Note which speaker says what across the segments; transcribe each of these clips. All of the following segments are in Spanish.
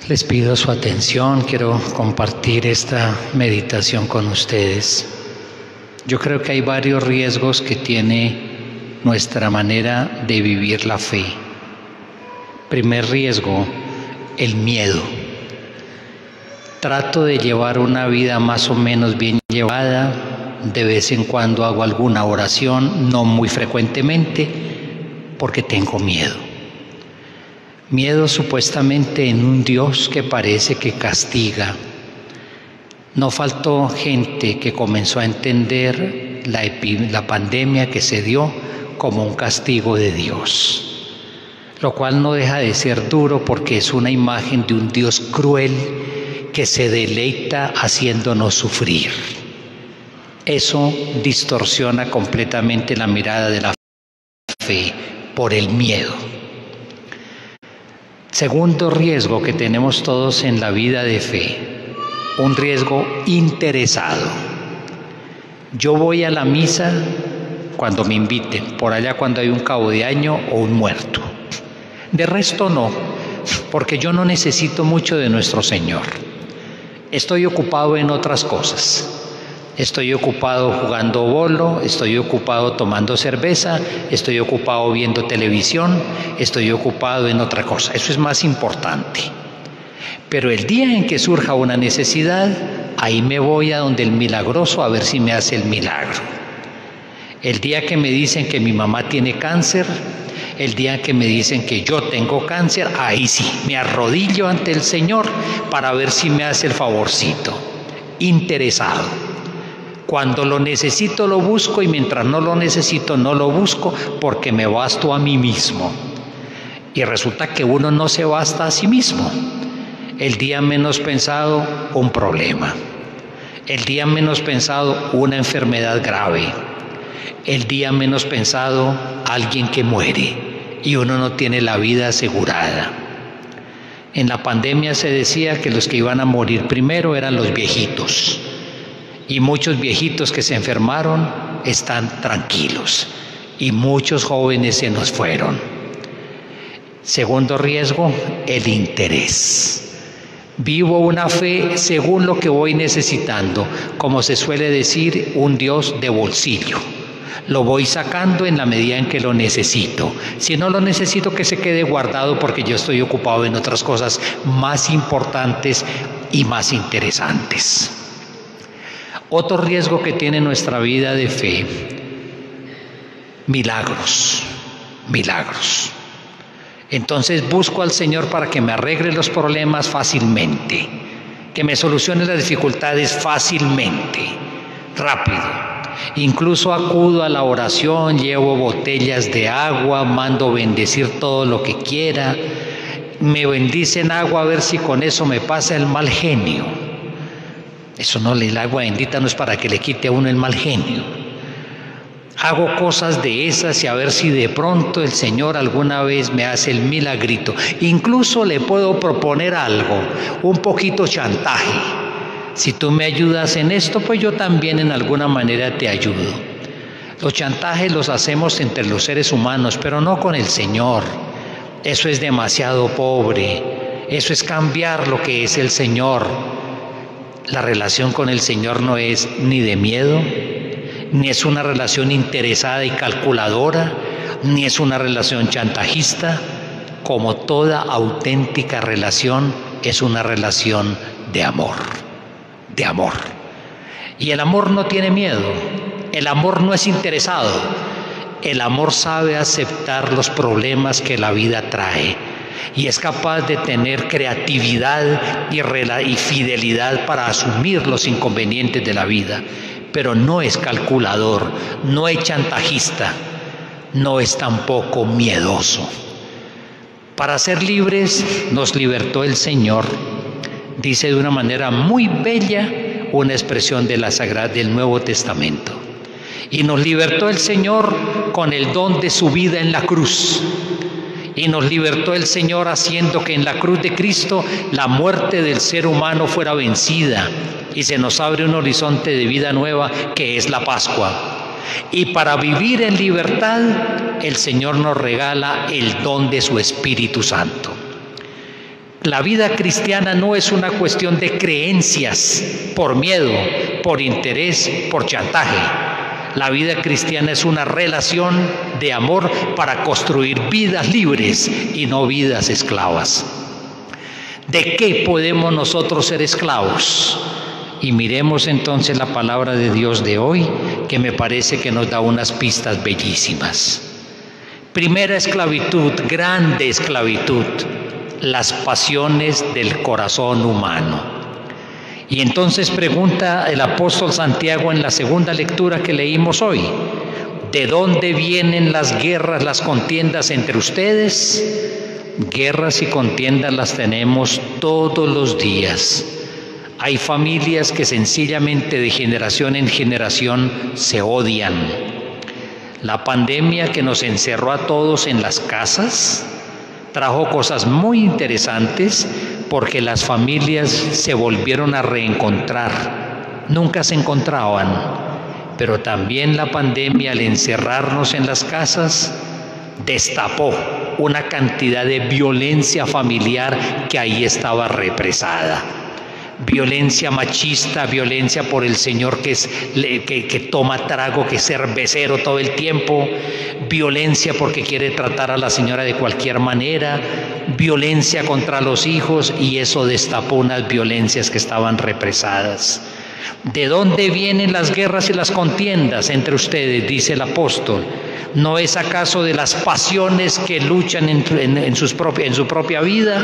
Speaker 1: Les pido su atención, quiero compartir esta meditación con ustedes. Yo creo que hay varios riesgos que tiene nuestra manera de vivir la fe. Primer riesgo, el miedo. Trato de llevar una vida más o menos bien llevada, de vez en cuando hago alguna oración, no muy frecuentemente, porque tengo miedo. Miedo supuestamente en un Dios que parece que castiga. No faltó gente que comenzó a entender la pandemia que se dio como un castigo de Dios, lo cual no deja de ser duro porque es una imagen de un Dios cruel que se deleita haciéndonos sufrir. Eso distorsiona completamente la mirada de la fe por el miedo. Segundo riesgo que tenemos todos en la vida de fe, un riesgo interesado. Yo voy a la misa cuando me inviten, por allá cuando hay un cabo de año o un muerto. De resto no, porque yo no necesito mucho de nuestro Señor. Estoy ocupado en otras cosas. Estoy ocupado jugando bolo, estoy ocupado tomando cerveza, estoy ocupado viendo televisión, estoy ocupado en otra cosa. Eso es más importante. Pero el día en que surja una necesidad, ahí me voy a donde el milagroso a ver si me hace el milagro. El día que me dicen que mi mamá tiene cáncer, el día que me dicen que yo tengo cáncer, ahí sí, me arrodillo ante el Señor para ver si me hace el favorcito. Interesado. Cuando lo necesito lo busco y mientras no lo necesito no lo busco porque me basto a mí mismo. Y resulta que uno no se basta a sí mismo. El día menos pensado, un problema. El día menos pensado, una enfermedad grave. El día menos pensado, alguien que muere y uno no tiene la vida asegurada. En la pandemia se decía que los que iban a morir primero eran los viejitos. Y muchos viejitos que se enfermaron están tranquilos y muchos jóvenes se nos fueron. Segundo riesgo, el interés. Vivo una fe según lo que voy necesitando, como se suele decir, un Dios de bolsillo. Lo voy sacando en la medida en que lo necesito. Si no lo necesito, que se quede guardado porque yo estoy ocupado en otras cosas más importantes y más interesantes. Otro riesgo que tiene nuestra vida de fe, milagros. Entonces busco al Señor para que me arregle los problemas fácilmente, que me solucione las dificultades fácilmente, rápido. Incluso acudo a la oración, llevo botellas de agua, mando bendecir todo lo que quiera, me bendicen agua a ver si con eso me pasa el mal genio. Eso no, el agua bendita no es para que le quite a uno el mal genio. Hago cosas de esas y a ver si de pronto el Señor alguna vez me hace el milagrito. Incluso le puedo proponer algo, un poquito chantaje. Si tú me ayudas en esto, pues yo también en alguna manera te ayudo. Los chantajes los hacemos entre los seres humanos, pero no con el Señor. Eso es demasiado pobre. Eso es cambiar lo que es el Señor. La relación con el Señor no es ni de miedo, ni es una relación interesada y calculadora, ni es una relación chantajista. Como toda auténtica relación, es una relación de amor, de amor. Y el amor no tiene miedo, el amor no es interesado, el amor sabe aceptar los problemas que la vida trae. Y es capaz de tener creatividad y fidelidad para asumir los inconvenientes de la vida, pero no es calculador, no es chantajista, no es tampoco miedoso. Para ser libres nos libertó el Señor, dice de una manera muy bella una expresión de del Nuevo Testamento. Y nos libertó el Señor con el don de su vida en la cruz. Y nos libertó el Señor haciendo que en la cruz de Cristo la muerte del ser humano fuera vencida y se nos abre un horizonte de vida nueva que es la Pascua. Y para vivir en libertad, el Señor nos regala el don de su Espíritu Santo. La vida cristiana no es una cuestión de creencias, por miedo, por interés, por chantaje. La vida cristiana es una relación de amor para construir vidas libres y no vidas esclavas. ¿De qué podemos nosotros ser esclavos? Y miremos entonces la palabra de Dios de hoy, que me parece que nos da unas pistas bellísimas. Primera esclavitud, grande esclavitud, las pasiones del corazón humano. Y entonces pregunta el apóstol Santiago en la segunda lectura que leímos hoy: ¿de dónde vienen las guerras, las contiendas entre ustedes? Guerras y contiendas las tenemos todos los días. Hay familias que sencillamente de generación en generación se odian. La pandemia que nos encerró a todos en las casas trajo cosas muy interesantes, porque las familias se volvieron a reencontrar. Nunca se encontraban, pero también la pandemia, al encerrarnos en las casas, destapó una cantidad de violencia familiar que ahí estaba represada. Violencia machista, violencia por el señor que toma trago, que es cervecero todo el tiempo, violencia porque quiere tratar a la señora de cualquier manera, violencia contra los hijos, y eso destapó unas violencias que estaban represadas. ¿De dónde vienen las guerras y las contiendas entre ustedes?, dice el apóstol. ¿No es acaso de las pasiones que luchan en su propia vida?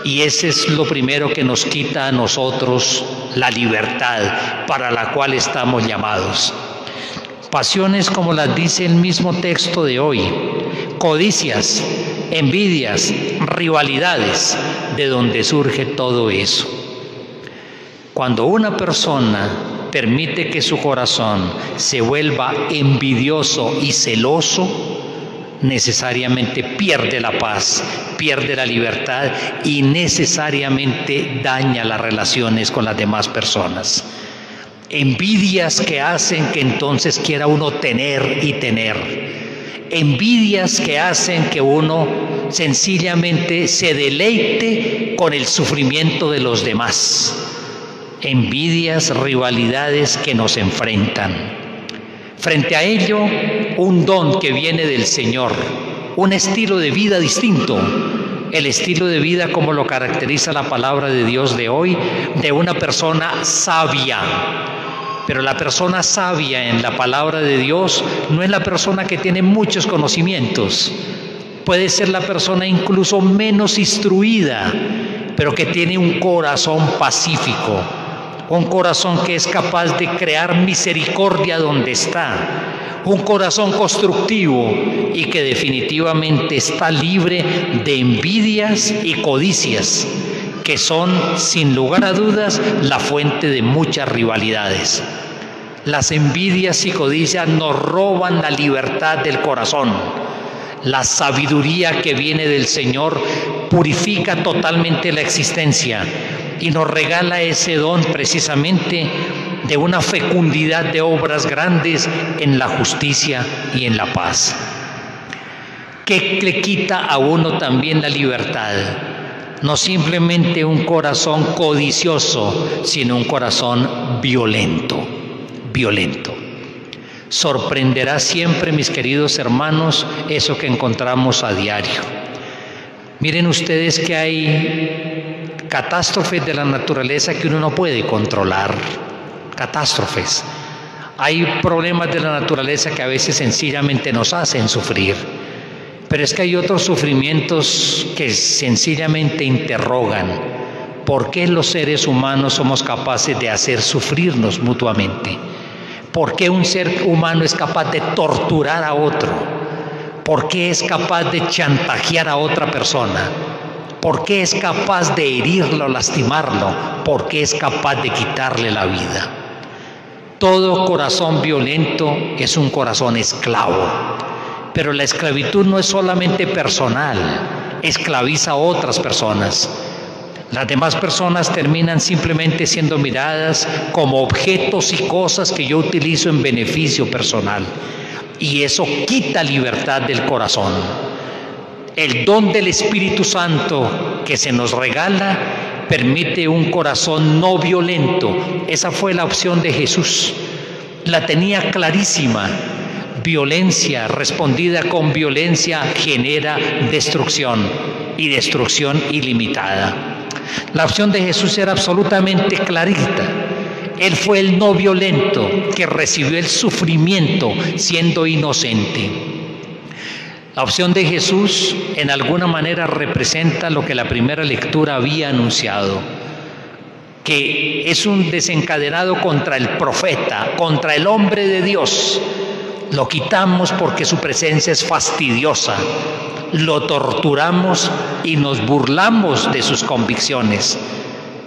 Speaker 1: Y ese es lo primero que nos quita a nosotros la libertad para la cual estamos llamados. Pasiones como las dice el mismo texto de hoy: codicias, envidias, rivalidades, de donde surge todo eso. Cuando una persona permite que su corazón se vuelva envidioso y celoso, necesariamente pierde la paz, pierde la libertad y necesariamente daña las relaciones con las demás personas. Envidias que hacen que entonces quiera uno tener y tener. Envidias que hacen que uno sencillamente se deleite con el sufrimiento de los demás. Envidias, rivalidades que nos enfrentan. Frente a ello, un don que viene del Señor, un estilo de vida distinto, el estilo de vida como lo caracteriza la palabra de Dios de hoy, de una persona sabia. Pero la persona sabia en la palabra de Dios no es la persona que tiene muchos conocimientos. Puede ser la persona incluso menos instruida, pero que tiene un corazón pacífico. Un corazón que es capaz de crear misericordia donde está, un corazón constructivo y que definitivamente está libre de envidias y codicias, que son, sin lugar a dudas, la fuente de muchas rivalidades. Las envidias y codicias nos roban la libertad del corazón. La sabiduría que viene del Señor purifica totalmente la existencia y nos regala ese don precisamente de una fecundidad de obras grandes en la justicia y en la paz. ¿Qué le quita a uno también la libertad? No simplemente un corazón codicioso, sino un corazón violento. Sorprenderá siempre, mis queridos hermanos, eso que encontramos a diario. Miren ustedes que hay catástrofes de la naturaleza que uno no puede controlar. Catástrofes. Hay problemas de la naturaleza que a veces sencillamente nos hacen sufrir. Pero es que hay otros sufrimientos que sencillamente interrogan por qué los seres humanos somos capaces de hacer sufrirnos mutuamente. ¿Por qué un ser humano es capaz de torturar a otro? ¿Por qué es capaz de chantajear a otra persona? ¿Por qué es capaz de herirlo, lastimarlo? ¿Por qué es capaz de quitarle la vida? Todo corazón violento es un corazón esclavo. Pero la esclavitud no es solamente personal, esclaviza a otras personas. Las demás personas terminan simplemente siendo miradas como objetos y cosas que yo utilizo en beneficio personal. Y eso quita libertad del corazón. El don del Espíritu Santo que se nos regala permite un corazón no violento. Esa fue la opción de Jesús. La tenía clarísima. Violencia respondida con violencia genera destrucción, y destrucción ilimitada. La opción de Jesús era absolutamente clarita. Él fue el no violento que recibió el sufrimiento siendo inocente. La opción de Jesús en alguna manera representa lo que la primera lectura había anunciado, que es un desencadenado contra el profeta, contra el hombre de Dios. Lo quitamos porque su presencia es fastidiosa, lo torturamos y nos burlamos de sus convicciones,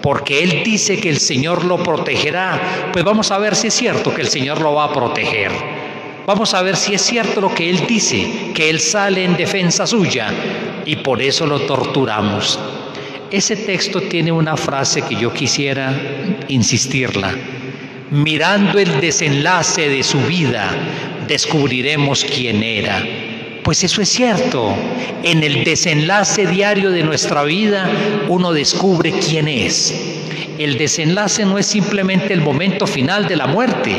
Speaker 1: porque Él dice que el Señor lo protegerá. Pues vamos a ver si es cierto que el Señor lo va a proteger. Vamos a ver si es cierto lo que Él dice, que Él sale en defensa suya, y por eso lo torturamos. Ese texto tiene una frase que yo quisiera insistirla. Mirando el desenlace de su vida, descubriremos quién era. Pues eso es cierto. En el desenlace diario de nuestra vida, uno descubre quién es. El desenlace no es simplemente el momento final de la muerte.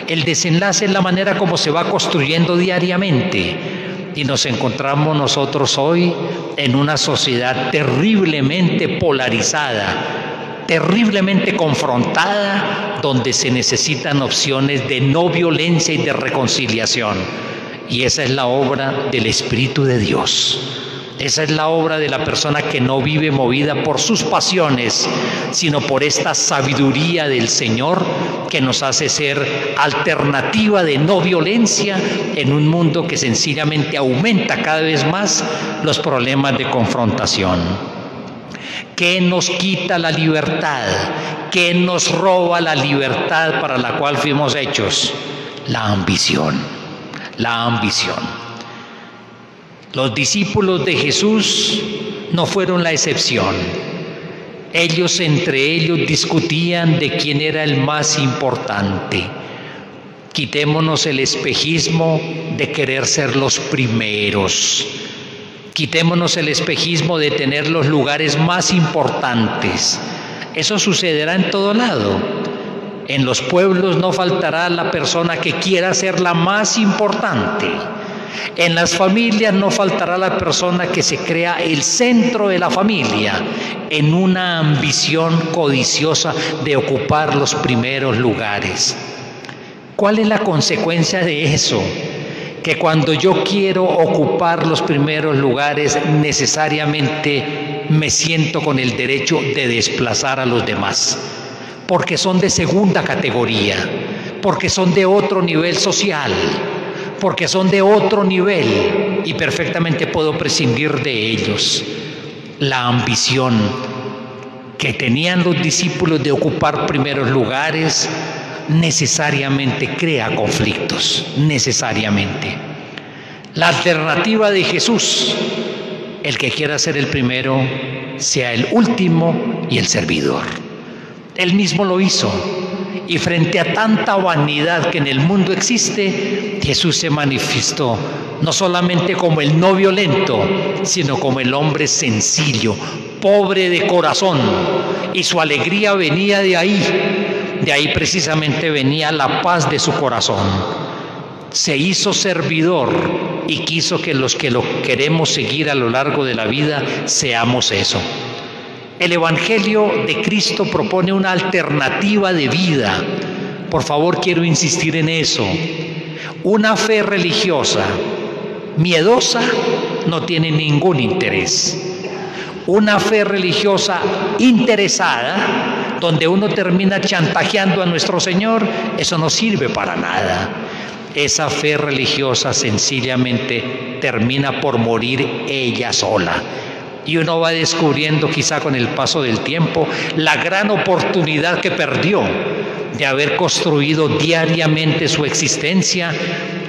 Speaker 1: El desenlace es la manera como se va construyendo diariamente. Y nos encontramos nosotros hoy en una sociedad terriblemente polarizada, terriblemente confrontada, donde se necesitan opciones de no violencia y de reconciliación. Y esa es la obra del Espíritu de Dios. Esa es la obra de la persona que no vive movida por sus pasiones, sino por esta sabiduría del Señor que nos hace ser alternativa de no violencia en un mundo que sencillamente aumenta cada vez más los problemas de confrontación. ¿Qué nos quita la libertad? ¿Qué nos roba la libertad para la cual fuimos hechos? La ambición. La ambición. Los discípulos de Jesús no fueron la excepción. Ellos entre ellos discutían de quién era el más importante. Quitémonos el espejismo de querer ser los primeros. Quitémonos el espejismo de tener los lugares más importantes. Eso sucederá en todo lado. En los pueblos no faltará la persona que quiera ser la más importante. En las familias no faltará la persona que se crea el centro de la familia en una ambición codiciosa de ocupar los primeros lugares. ¿Cuál es la consecuencia de eso? Que cuando yo quiero ocupar los primeros lugares, necesariamente me siento con el derecho de desplazar a los demás, porque son de segunda categoría, porque son de otro nivel social, porque son de otro nivel y perfectamente puedo prescindir de ellos. La ambición que tenían los discípulos de ocupar primeros lugares necesariamente crea conflictos, necesariamente. La alternativa de Jesús, el que quiera ser el primero, sea el último y el servidor. Él mismo lo hizo. Y frente a tanta vanidad que en el mundo existe, Jesús se manifestó no solamente como el no violento, sino como el hombre sencillo, pobre de corazón. Y su alegría venía de ahí precisamente venía la paz de su corazón. Se hizo servidor y quiso que los que lo queremos seguir a lo largo de la vida seamos eso. El Evangelio de Cristo propone una alternativa de vida. Por favor, quiero insistir en eso. Una fe religiosa miedosa no tiene ningún interés. Una fe religiosa interesada, donde uno termina chantajeando a nuestro Señor, eso no sirve para nada. Esa fe religiosa sencillamente termina por morir ella sola. Y uno va descubriendo quizá con el paso del tiempo la gran oportunidad que perdió de haber construido diariamente su existencia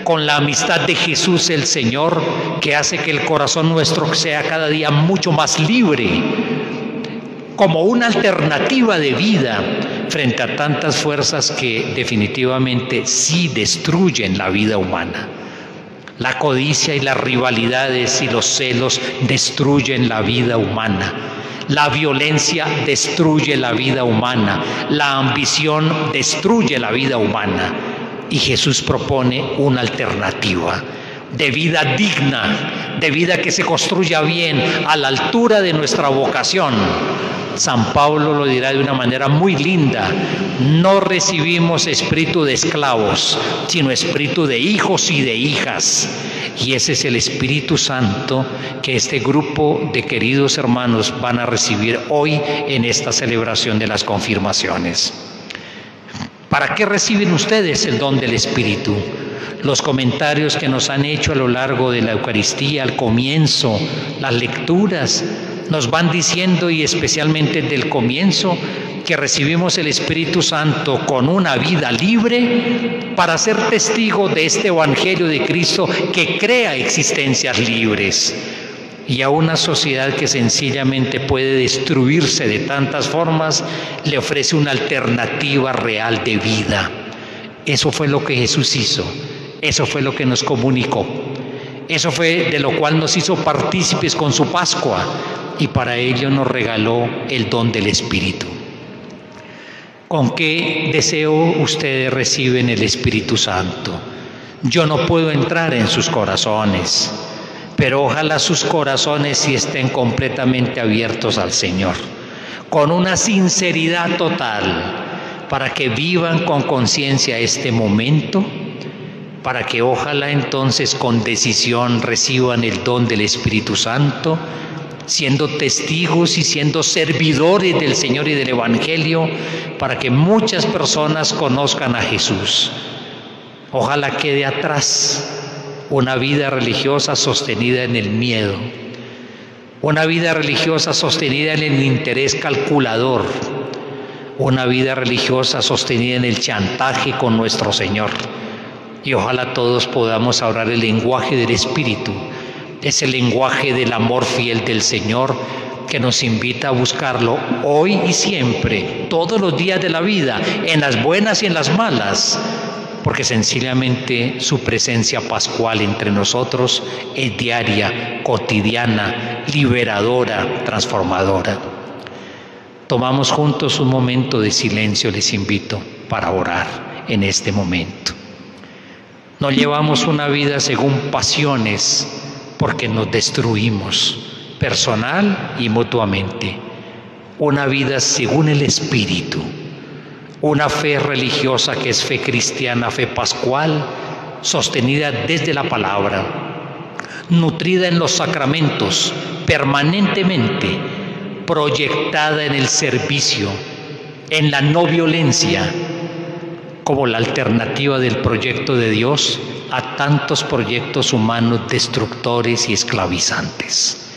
Speaker 1: con la amistad de Jesús el Señor, que hace que el corazón nuestro sea cada día mucho más libre, como una alternativa de vida frente a tantas fuerzas que definitivamente sí destruyen la vida humana. La codicia y las rivalidades y los celos destruyen la vida humana. La violencia destruye la vida humana. La ambición destruye la vida humana. Y Jesús propone una alternativa de vida digna, de vida que se construya bien a la altura de nuestra vocación. San Pablo lo dirá de una manera muy linda: no recibimos espíritu de esclavos, sino espíritu de hijos y de hijas. Y ese es el Espíritu Santo que este grupo de queridos hermanos van a recibir hoy en esta celebración de las confirmaciones. ¿Para qué reciben ustedes el don del Espíritu? Los comentarios que nos han hecho a lo largo de la Eucaristía, al comienzo, las lecturas, nos van diciendo, y especialmente del comienzo, que recibimos el Espíritu Santo con una vida libre para ser testigos de este Evangelio de Cristo que crea existencias libres. Y a una sociedad que sencillamente puede destruirse de tantas formas, le ofrece una alternativa real de vida. Eso fue lo que Jesús hizo. Eso fue lo que nos comunicó. Eso fue de lo cual nos hizo partícipes con su Pascua, y para ello nos regaló el don del Espíritu. ¿Con qué deseo ustedes reciben el Espíritu Santo? Yo no puedo entrar en sus corazones, pero ojalá sus corazones sí estén completamente abiertos al Señor, con una sinceridad total, para que vivan con conciencia este momento, para que ojalá entonces con decisión reciban el don del Espíritu Santo, siendo testigos y siendo servidores del Señor y del Evangelio, para que muchas personas conozcan a Jesús. Ojalá quede atrás una vida religiosa sostenida en el miedo, una vida religiosa sostenida en el interés calculador, una vida religiosa sostenida en el chantaje con nuestro Señor. Y ojalá todos podamos hablar el lenguaje del Espíritu, ese lenguaje del amor fiel del Señor, que nos invita a buscarlo hoy y siempre, todos los días de la vida, en las buenas y en las malas, porque sencillamente su presencia pascual entre nosotros es diaria, cotidiana, liberadora, transformadora. Tomamos juntos un momento de silencio, les invito, para orar en este momento. No llevamos una vida según pasiones, porque nos destruimos personal y mutuamente. Una vida según el Espíritu, una fe religiosa que es fe cristiana, fe pascual, sostenida desde la palabra, nutrida en los sacramentos, permanentemente proyectada en el servicio, en la no violencia, como la alternativa del proyecto de Dios a tantos proyectos humanos destructores y esclavizantes.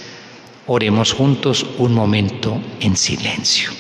Speaker 1: Oremos juntos un momento en silencio.